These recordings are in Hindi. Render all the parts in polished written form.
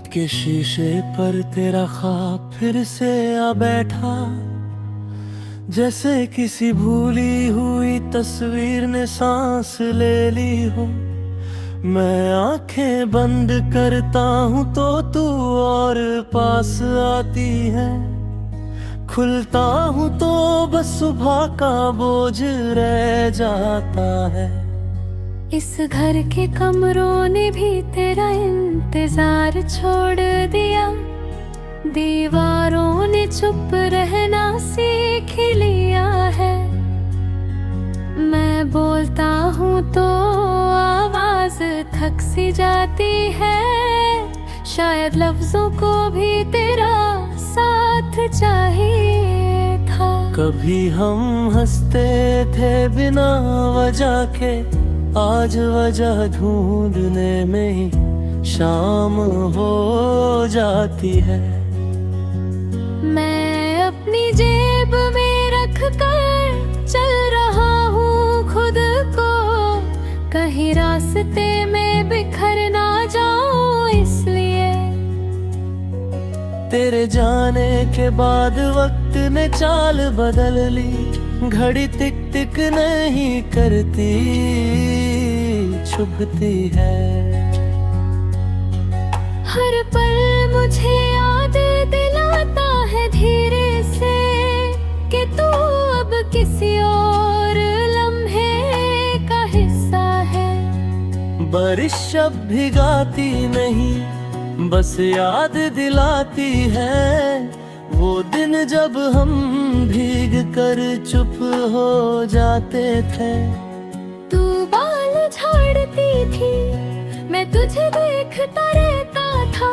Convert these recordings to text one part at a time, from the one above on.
के शीशे पर तेरा ख्वाब फिर से आ बैठा, जैसे किसी भूली हुई तस्वीर ने सांस ले ली हो। मैं आंखें बंद करता हूँ तो तू और पास आती है, खुलता हूँ तो बस सुबह का बोझ रह जाता है। इस घर के कमरों ने भी तेरा इंतजार छोड़ दिया, दीवारों ने चुप रहना सीख लिया है। मैं बोलता हूँ तो आवाज थक सी जाती है, शायद लफ्जों को भी तेरा साथ चाहिए था। कभी हम हंसते थे बिना वजह के, आज वजह ढूंढने में ही शाम हो जाती है। मैं अपनी जेब में रख कर चल रहा हूँ खुद को, कहीं रास्ते में बिखर ना जाऊं इसलिए। तेरे जाने के बाद वक्त ने चाल बदल ली, घड़ी टिक टिक नहीं करती, छुपती है। हर पल मुझे याद दिलाता है धीरे से कि तू अब किसी और लम्हे का हिस्सा है। बारिश अब भिगाती नहीं, बस याद दिलाती है वो दिन जब हम भीग कर चुप हो जाते थे। तू बाल झाड़ती थी, मैं तुझे देखता रहता था,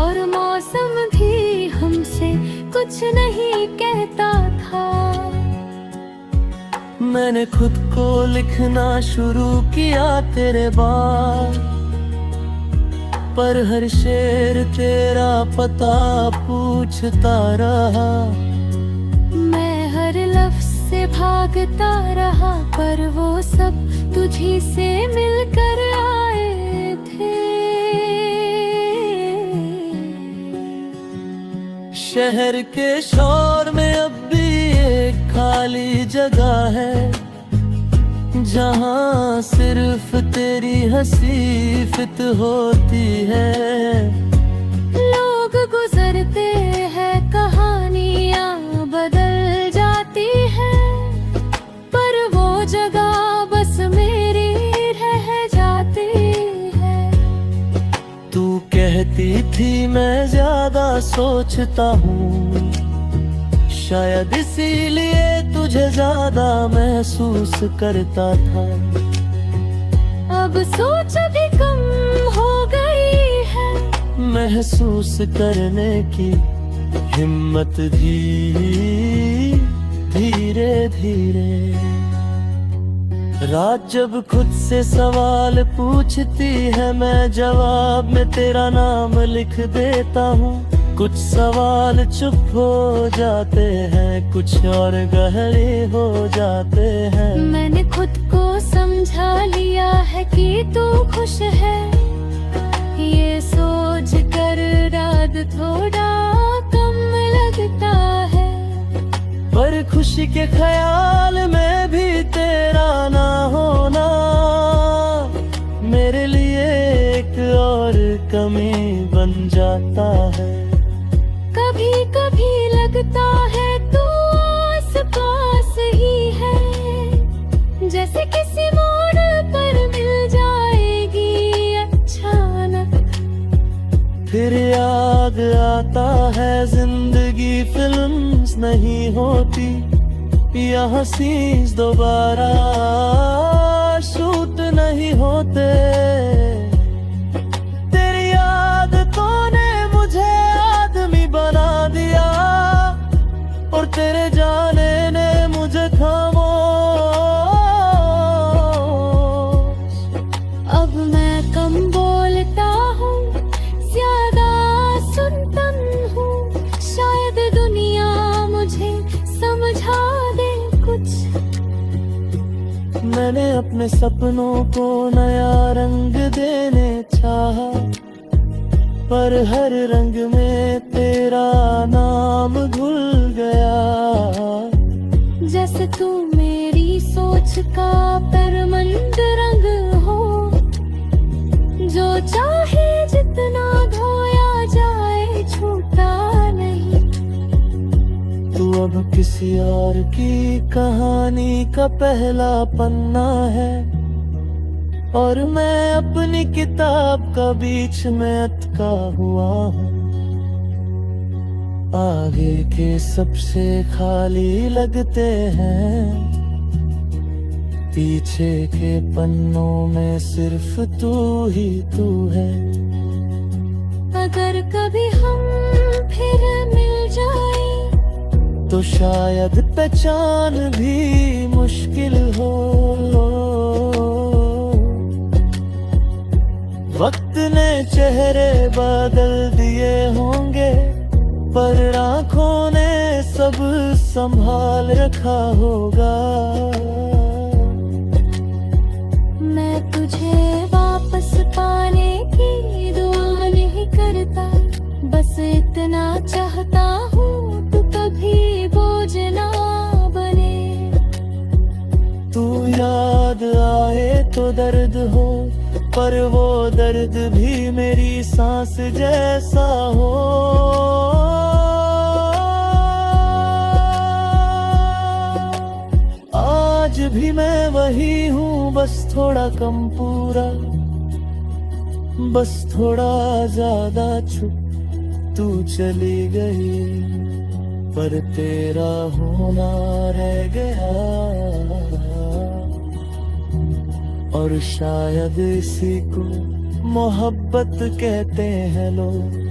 और मौसम भी हमसे कुछ नहीं कहता था। मैंने खुद को लिखना शुरू किया तेरे बाद, पर हर शेर तेरा पता पूछता रहा। मैं हर लफ्ज से भागता रहा, पर वो सब तुझी से मिलकर आए थे। शहर के शोर में अब भी एक खाली जगह है, जहाँ सिर्फ तेरी हंसी फित होती है। लोग गुजरते हैं, कहानियाँ बदल जाती हैं, पर वो जगह बस मेरी रह जाती है। तू कहती थी मैं ज्यादा सोचता हूँ, शायद इसीलिए तुझे ज्यादा महसूस करता था। अब सोच भी कम हो गई है, महसूस करने की हिम्मत भी धीरे धीरे। रात जब खुद से सवाल पूछती है, मैं जवाब में तेरा नाम लिख देता हूँ। कुछ सवाल चुप हो जाते हैं, कुछ और गहरे हो जाते हैं। मैंने खुद को समझा लिया है कि तू खुश है, ये सोच कर रात थोड़ा कम लगता है। पर खुशी के ख्याल में भी तेरा ना होना मेरे लिए एक और कमी बन जाता है। कभी कभी लगता है तू आस पास ही है, जैसे किसी मोड़ पर मिल जाएगी अचानक। फिर याद आता है जिंदगी फिल्म्स नहीं होती, यहाँ सीन्स दोबारा शूट नहीं होते। तेरी आदतों ने मुझे आदमी बना दिया, और तेरे जाने ने मुझे खामोश। अब मैं कम बोलता हूँ, ज्यादा सुनता हूँ, शायद दुनिया मुझे समझा दे कुछ। मैंने अपने सपनों को नया रंग देने चाहा, पर हर रंग में तेरा नाम घुल गया। जैसे तू मेरी सोच का परमंड रंग हो, जो चाहे जितना धोया जाए छूटा नहीं। तू अब किसी और की कहानी का पहला पन्ना है, और मैं अपनी किताब का बीच में अटका हुआ हूँ। आगे के सबसे खाली लगते हैं, पीछे के पन्नों में सिर्फ तू ही तू है। अगर कभी हम फिर मिल जाए तो शायद पहचान भी मुश्किल हो। वक्त ने चेहरे बदल दिए होंगे, पर आंखों ने सब संभाल रखा होगा। मैं तुझे वापस पाने की दुआ नहीं करता, बस इतना चाहता हूँ तू कभी बोझ ना बने। तू याद आए तो दर्द हो, पर वो दर्द भी मेरी सांस जैसा हो। आज भी मैं वही हूँ, बस थोड़ा कम पूरा, बस थोड़ा ज्यादा छुप। तू चली गई पर तेरा होना रह गया, और शायद इसी को मोहब्बत कहते हैं लोग।